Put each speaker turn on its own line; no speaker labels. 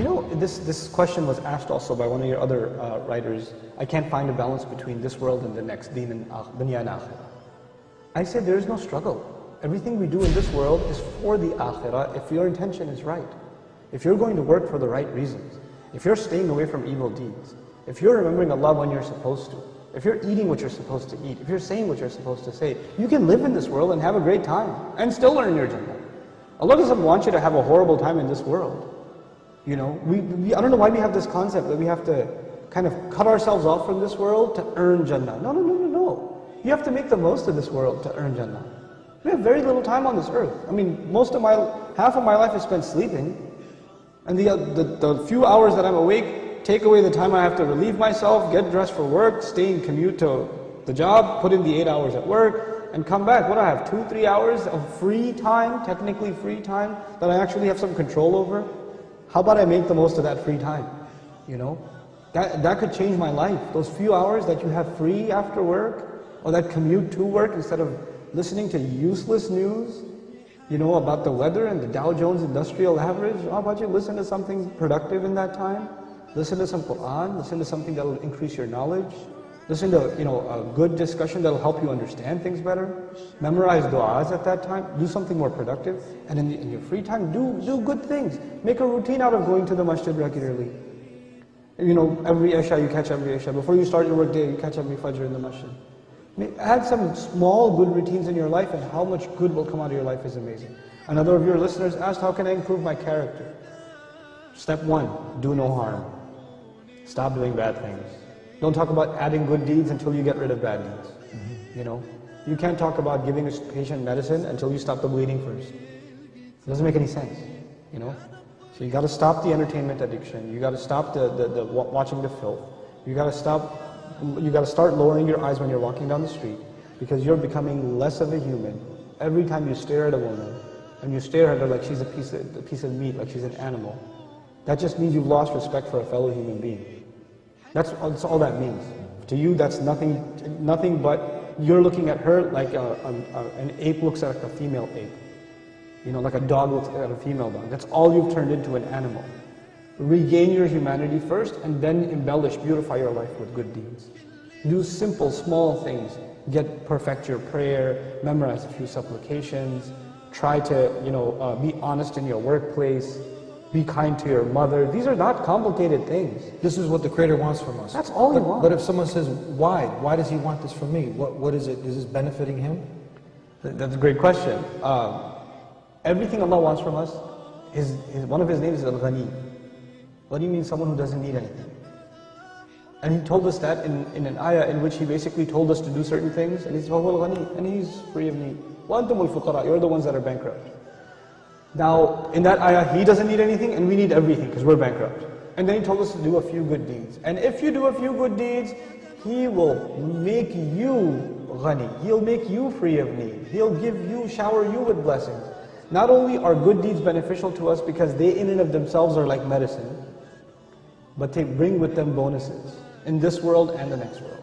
You know, this question was asked also by one of your other writers. I can't find a balance between this world and the next, deen and dunya and akhirah. I said there is no struggle. Everything we do in this world is for the akhirah if your intention is right. If you're going to work for the right reasons, if you're staying away from evil deeds, if you're remembering Allah when you're supposed to, if you're eating what you're supposed to eat, if you're saying what you're supposed to say, you can live in this world and have a great time and still earn your Jannah. Allah doesn't want you to have a horrible time in this world. You know, I don't know why we have this concept that we have to kind of cut ourselves off from this world to earn Jannah. No, no, no, no, no. You have to make the most of this world to earn Jannah. We have very little time on this earth. I mean, half of my life is spent sleeping. And the few hours that I'm awake, take away the time I have to relieve myself, get dressed for work, stay and commute to the job, put in the 8 hours at work, and come back. What do I have, 2-3 hours of free time, technically free time, that I actually have some control over? How about I make the most of that free time? You know, that could change my life. Those few hours that you have free after work, or that commute to work instead of listening to useless news, you know, about the weather and the Dow Jones Industrial Average. How about you listen to something productive in that time? Listen to some Quran, listen to something that will increase your knowledge. Listen to, you know, a good discussion that will help you understand things better. Memorize du'as at that time. Do something more productive. And in your free time, do good things. Make a routine out of going to the masjid regularly. You know, every Isha, you catch every Isha. Before you start your work day, you catch every Fajr in the masjid. Add some small good routines in your life, and how much good will come out of your life is amazing. Another of your listeners asked, how can I improve my character? Step 1, do no harm. Stop doing bad things. Don't talk about adding good deeds until you get rid of bad deeds. You know, you can't talk about giving a patient medicine until you stop the bleeding first. It doesn't make any sense, you know. So you got to stop the entertainment addiction. You got to stop the watching the filth. You got to start lowering your eyes when you're walking down the street, because you're becoming less of a human. Every time you stare at a woman, and you stare at her like she's a piece of meat, like she's an animal, that just means you've lost respect for a fellow human being. That's all that means. To you, that's nothing but you're looking at her like an ape looks at a female ape. You know, like a dog looks at a female dog. That's all you've turned into, an animal. Regain your humanity first, and then embellish, beautify your life with good deeds. Do simple, small things. Perfect your prayer, memorize a few supplications, try to, you know, be honest in your workplace, be kind to your mother. These are not complicated things.
This is what the Creator wants from us.
That's all He wants.
But if someone says, why? Why does He want this from me? What is it? Is this benefiting Him?
That's a great question. Everything Allah wants from us, one of His names is Al-Ghani. Ghani means someone who doesn't need anything. And He told us that in an ayah in which He basically told us to do certain things, and He said, Al-Ghani, and He's free of need. وَأَنْتُمُ الْفُقَرَاء, you're the ones that are bankrupt. Now, in that ayah, He doesn't need anything, and we need everything, because we're bankrupt. And then He told us to do a few good deeds. And if you do a few good deeds, He will make you ghani. He'll make you free of need. He'll shower you with blessings. Not only are good deeds beneficial to us because they in and of themselves are like medicine, but they bring with them bonuses in this world and the next world.